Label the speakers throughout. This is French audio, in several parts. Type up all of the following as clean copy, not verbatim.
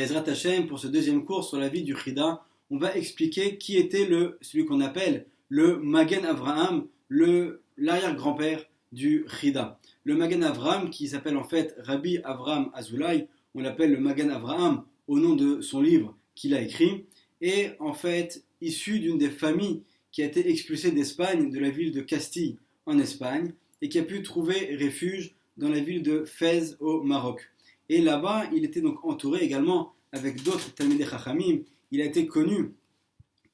Speaker 1: Bezrat Hashem, pour ce deuxième cours sur la vie du Chida, on va expliquer qui était celui qu'on appelle le Magen Avraham, l'arrière-grand-père du Chida. Le Magen Avraham, qui s'appelle en fait Rabbi Avraham Azoulay, on l'appelle le Magen Avraham au nom de son livre qu'il a écrit, est en fait issu d'une des familles qui a été expulsée d'Espagne, de la ville de Castille en Espagne, et qui a pu trouver refuge dans la ville de Fès au Maroc. Et là-bas, il était donc entouré également avec d'autres Talmidei Chachamim. Il a été connu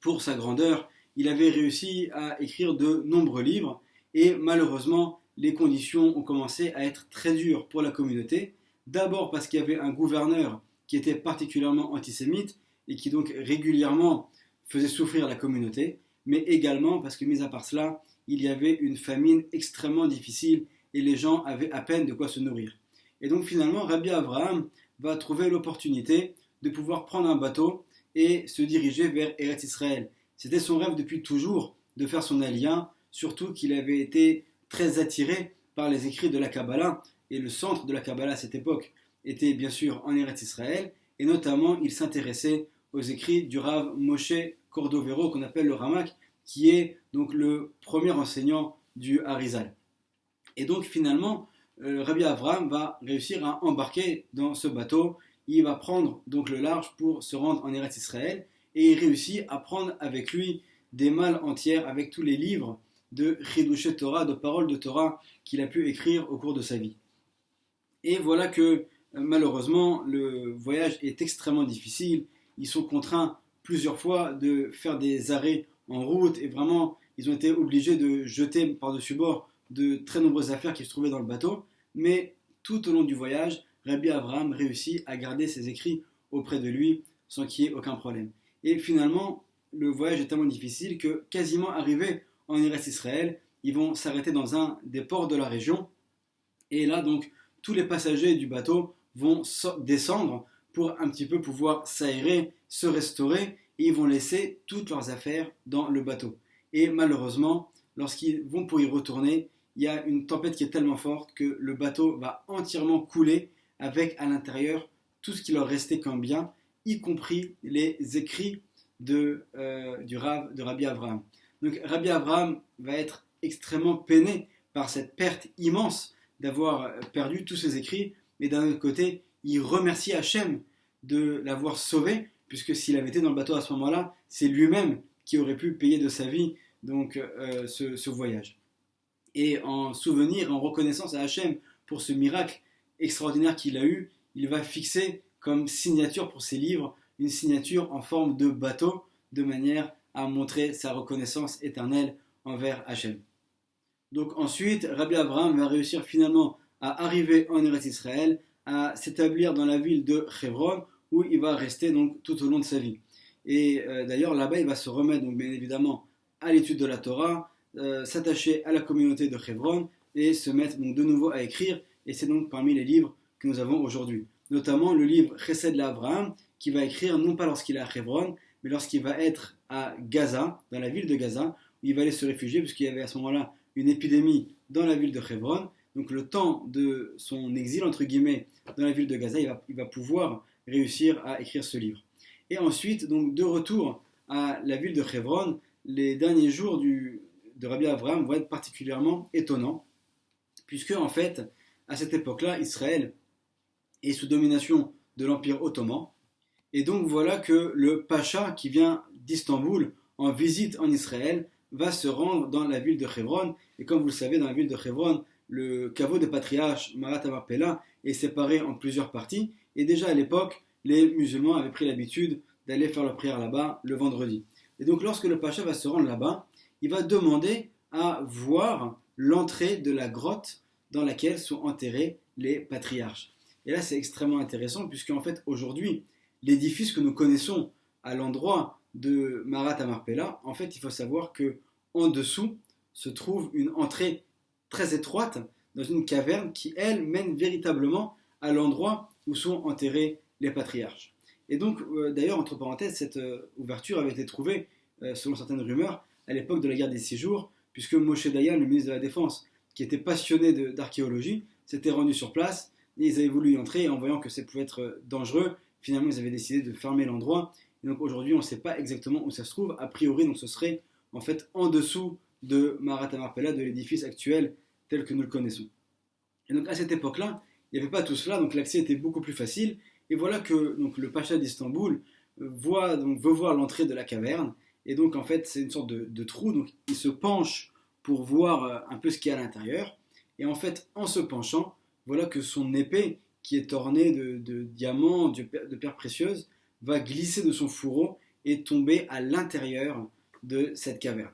Speaker 1: pour sa grandeur. Il avait réussi à écrire de nombreux livres et malheureusement, les conditions ont commencé à être très dures pour la communauté. D'abord parce qu'il y avait un gouverneur qui était particulièrement antisémite et qui donc régulièrement faisait souffrir la communauté, mais également parce que, mis à part cela, il y avait une famine extrêmement difficile et les gens avaient à peine de quoi se nourrir. Et donc finalement, Rabbi Avraham va trouver l'opportunité de pouvoir prendre un bateau et se diriger vers Eretz Israël. C'était son rêve depuis toujours de faire son aliyah, surtout qu'il avait été très attiré par les écrits de la Kabbalah, et le centre de la Kabbalah à cette époque était bien sûr en Eretz Israël, et notamment il s'intéressait aux écrits du Rav Moshe Cordovero, qu'on appelle le Ramak, qui est donc le premier enseignant du Harizal. Et donc finalement, Rabbi Avraham va réussir à embarquer dans ce bateau. Il va prendre donc le large pour se rendre en Eretz Israël et il réussit à prendre avec lui des malles entières avec tous les livres de Chidushet Torah, de paroles de Torah qu'il a pu écrire au cours de sa vie. Et voilà que malheureusement le voyage est extrêmement difficile. Ils sont contraints plusieurs fois de faire des arrêts en route et vraiment ils ont été obligés de jeter par-dessus bord de très nombreuses affaires qui se trouvaient dans le bateau, mais tout au long du voyage, Rabbi Avraham réussit à garder ses écrits auprès de lui sans qu'il y ait aucun problème. Et finalement, le voyage est tellement difficile que quasiment arrivé en Eretz Israël, ils vont s'arrêter dans un des ports de la région, et là donc tous les passagers du bateau vont descendre pour un petit peu pouvoir s'aérer, se restaurer, et ils vont laisser toutes leurs affaires dans le bateau. Et malheureusement, lorsqu'ils vont pour y retourner, il y a une tempête qui est tellement forte que le bateau va entièrement couler avec à l'intérieur tout ce qui leur restait comme bien, y compris les écrits de Rabbi Avraham. Donc Rabbi Avraham va être extrêmement peiné par cette perte immense d'avoir perdu tous ses écrits, mais d'un autre côté, il remercie Hachem de l'avoir sauvé, puisque s'il avait été dans le bateau à ce moment-là, c'est lui-même qui aurait pu payer de sa vie donc, ce voyage. Et en souvenir, en reconnaissance à Hachem pour ce miracle extraordinaire qu'il a eu, il va fixer comme signature pour ses livres une signature en forme de bateau, de manière à montrer sa reconnaissance éternelle envers Hachem. Donc ensuite, Rabbi Avraham va réussir finalement à arriver en Eretz Israël, à s'établir dans la ville de Hebron, où il va rester donc tout au long de sa vie. Et d'ailleurs là-bas, il va se remettre donc bien évidemment à l'étude de la Torah, s'attacher à la communauté de Hebron et se mettre donc de nouveau à écrire. Et c'est donc parmi les livres que nous avons aujourd'hui, notamment le livre Chesed l'Avraham, qui va écrire non pas lorsqu'il est à Hebron, mais lorsqu'il va être à Gaza, dans la ville de Gaza, où il va aller se réfugier, puisqu'il y avait à ce moment-là une épidémie dans la ville de Hebron. Donc le temps de son exil, entre guillemets, dans la ville de Gaza, il va pouvoir réussir à écrire ce livre. Et ensuite, donc de retour à la ville de Hebron, les derniers jours de Rabbi Avraham vont être particulièrement étonnants, puisque en fait, à cette époque-là, Israël est sous domination de l'Empire ottoman, et donc voilà que le Pacha qui vient d'Istanbul en visite en Israël va se rendre dans la ville de Hebron, et comme vous le savez, dans la ville de Hebron, le caveau des patriarches Marat Amarpella est séparé en plusieurs parties, et déjà à l'époque, les musulmans avaient pris l'habitude d'aller faire leur prière là-bas le vendredi. Et donc lorsque le Pacha va se rendre là-bas, il va demander à voir l'entrée de la grotte dans laquelle sont enterrés les patriarches. Et là c'est extrêmement intéressant puisque en fait aujourd'hui, l'édifice que nous connaissons à l'endroit de Marat Amarpella, en fait il faut savoir que en dessous se trouve une entrée très étroite dans une caverne qui elle mène véritablement à l'endroit où sont enterrés les patriarches. Et donc, d'ailleurs, entre parenthèses, cette ouverture avait été trouvée, selon certaines rumeurs, à l'époque de la guerre des 6 jours, puisque Moshe Dayan, le ministre de la Défense, qui était passionné d'archéologie, s'était rendu sur place, et ils avaient voulu y entrer, et en voyant que ça pouvait être dangereux, finalement ils avaient décidé de fermer l'endroit. Et donc aujourd'hui on ne sait pas exactement où ça se trouve. A priori donc ce serait en fait en dessous de Marat Amarpella, de l'édifice actuel tel que nous le connaissons. Et donc à cette époque-là, il n'y avait pas tout cela, donc l'accès était beaucoup plus facile. Et voilà que donc, le pacha d'Istanbul veut voir l'entrée de la caverne. Et donc en fait c'est une sorte de trou, donc il se penche pour voir un peu ce qu'il y a à l'intérieur. Et en fait en se penchant, voilà que son épée, qui est ornée de diamants, de pierres précieuses, va glisser de son fourreau et tomber à l'intérieur de cette caverne.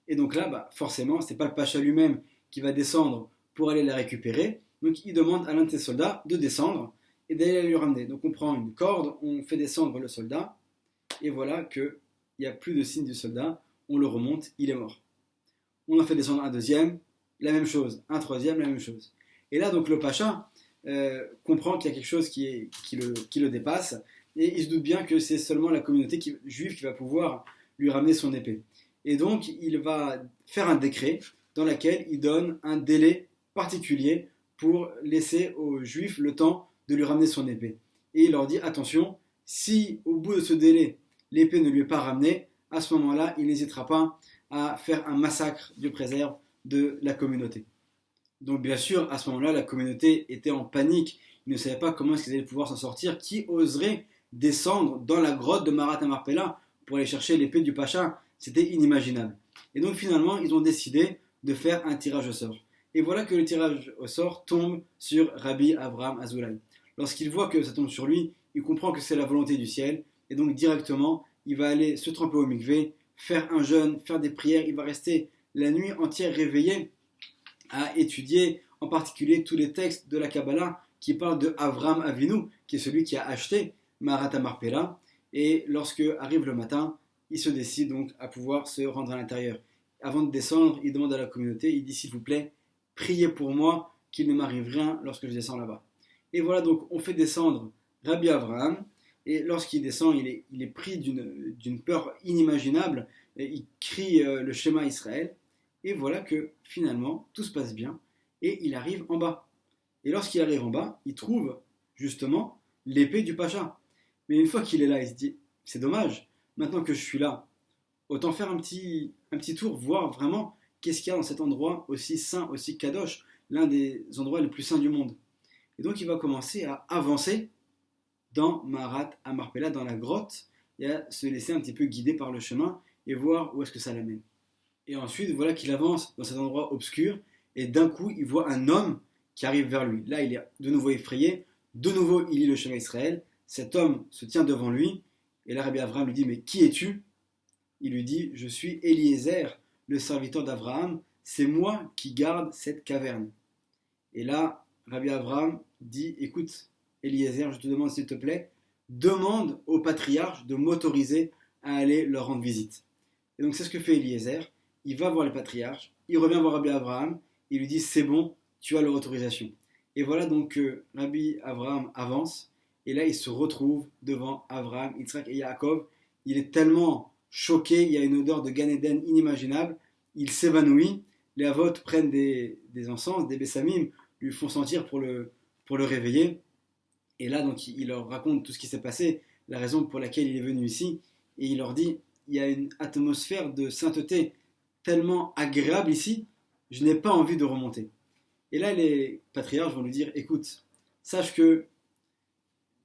Speaker 1: Et donc là, forcément, ce n'est pas le pacha lui-même qui va descendre pour aller la récupérer. Donc il demande à l'un de ses soldats de descendre et d'aller la lui ramener. Donc on prend une corde, on fait descendre le soldat, et voilà qu'il n'y a plus de signe du soldat, on le remonte, il est mort. On en fait descendre un deuxième, la même chose, un troisième, la même chose. Et là donc le pacha comprend qu'il y a quelque chose qui le dépasse, et il se doute bien que c'est seulement la communauté juive qui va pouvoir lui ramener son épée. Et donc il va faire un décret dans lequel il donne un délai particulier pour laisser aux Juifs le temps de lui ramener son épée. Et il leur dit, attention, si au bout de ce délai, l'épée ne lui est pas ramenée, à ce moment-là, il n'hésitera pas à faire un massacre, Dieu préserve, de la communauté. Donc bien sûr, à ce moment-là, la communauté était en panique. Ils ne savaient pas comment est-ce qu'ils allaient pouvoir s'en sortir. Qui oserait descendre dans la grotte de Marat Amarpella pour aller chercher l'épée du pacha? C'était inimaginable. Et donc finalement, ils ont décidé de faire un tirage au sort. Et voilà que le tirage au sort tombe sur Rabbi Avraham Azoulay. Lorsqu'il voit que ça tombe sur lui, il comprend que c'est la volonté du ciel, et donc directement, il va aller se tremper au mikvé, faire un jeûne, faire des prières, il va rester la nuit entière réveillé à étudier en particulier tous les textes de la Kabbalah qui parlent de Avraham Avinu, qui est celui qui a acheté Marat Amarpella, et lorsque arrive le matin, il se décide donc à pouvoir se rendre à l'intérieur. Avant de descendre, il demande à la communauté, il dit s'il vous plaît, priez pour moi qu'il ne m'arrive rien lorsque je descends là-bas. Et voilà, donc on fait descendre Rabbi Avraham, et lorsqu'il descend, il est pris d'une peur inimaginable, et il crie le Shema Israël, et voilà que finalement tout se passe bien, et il arrive en bas. Et lorsqu'il arrive en bas, il trouve justement l'épée du pacha. Mais une fois qu'il est là, il se dit, c'est dommage, maintenant que je suis là, autant faire un petit tour, voir vraiment qu'est-ce qu'il y a dans cet endroit aussi saint, aussi kadosh, l'un des endroits les plus saints du monde. Et donc il va commencer à avancer dans Marat Amarpella, dans la grotte, et à se laisser un petit peu guider par le chemin et voir où est-ce que ça l'amène. Et ensuite, voilà qu'il avance dans cet endroit obscur, et d'un coup, il voit un homme qui arrive vers lui. Là, il est de nouveau effrayé, de nouveau, il lit le Shema Israël, cet homme se tient devant lui, et là, Rabbi Avraham lui dit, mais qui es-tu? Il lui dit, je suis Eliezer, le serviteur d'Abraham, c'est moi qui garde cette caverne. Et là, Rabbi Avraham dit, écoute, Eliezer, je te demande s'il te plaît, demande au patriarche de m'autoriser à aller leur rendre visite. Et donc c'est ce que fait Eliezer, il va voir le patriarche, il revient voir Rabbi Avraham, il lui dit, c'est bon, tu as leur autorisation. Et voilà donc que Rabbi Avraham avance, et là il se retrouve devant Avraham, Yitzhak et Yaakov, il est tellement choqué, il y a une odeur de Gan Eden inimaginable, il s'évanouit, les Avot prennent des encens, des bessamim, lui font sentir pour le réveiller, et là donc il leur raconte tout ce qui s'est passé, la raison pour laquelle il est venu ici, et il leur dit, il y a une atmosphère de sainteté tellement agréable ici, je n'ai pas envie de remonter. Et là les patriarches vont lui dire, écoute, sache que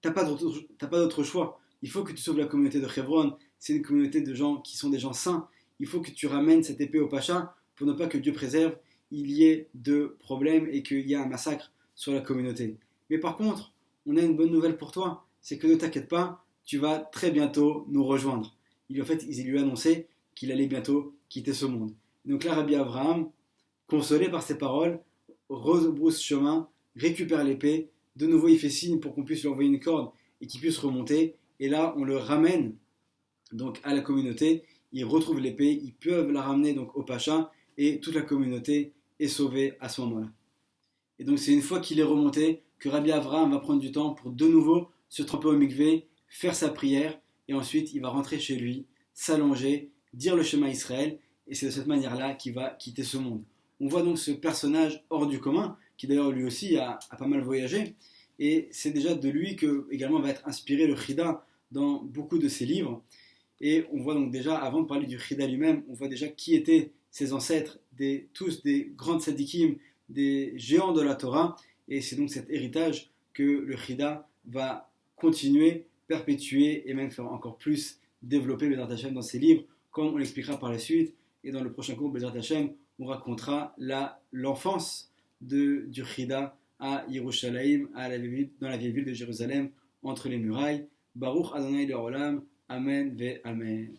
Speaker 1: t'as pas d'autre choix, il faut que tu sauves la communauté de Hebron, c'est une communauté de gens qui sont des gens saints, il faut que tu ramènes cette épée au pacha pour ne pas que Dieu préserve, il y ait de problèmes et qu'il y ait un massacre sur la communauté. Mais par contre, on a une bonne nouvelle pour toi, c'est que ne t'inquiète pas, tu vas très bientôt nous rejoindre. En fait, il lui a annoncé qu'il allait bientôt quitter ce monde. Donc là, Rabbi Avraham, consolé par ces paroles, rebrousse chemin, récupère l'épée, de nouveau il fait signe pour qu'on puisse lui envoyer une corde et qu'il puisse remonter, et là on le ramène donc à la communauté, ils retrouvent l'épée, ils peuvent la ramener donc au pacha, et toute la communauté est sauvée à ce moment-là. Et donc c'est une fois qu'il est remonté que Rabbi Avraham va prendre du temps pour de nouveau se tremper au mikvé, faire sa prière, et ensuite il va rentrer chez lui, s'allonger, dire le Shema Israël, et c'est de cette manière-là qu'il va quitter ce monde. On voit donc ce personnage hors du commun, qui d'ailleurs lui aussi a pas mal voyagé, Et c'est déjà de lui que également va être inspiré le Chida dans beaucoup de ses livres. Et on voit donc déjà, avant de parler du Chida lui-même, on voit déjà qui étaient ses ancêtres, tous des grandes tzadikim, des géants de la Torah. Et c'est donc cet héritage que le Chida va continuer, perpétuer et même faire encore plus développer Bezrat Hashem dans ses livres, comme on l'expliquera par la suite. Et dans le prochain cours Bezrat Hashem, on racontera l'enfance du Chida à Yerushalayim, dans la vieille ville de Jérusalem, entre les murailles. Baruch Adonai Le'olam, Amen ve Amen.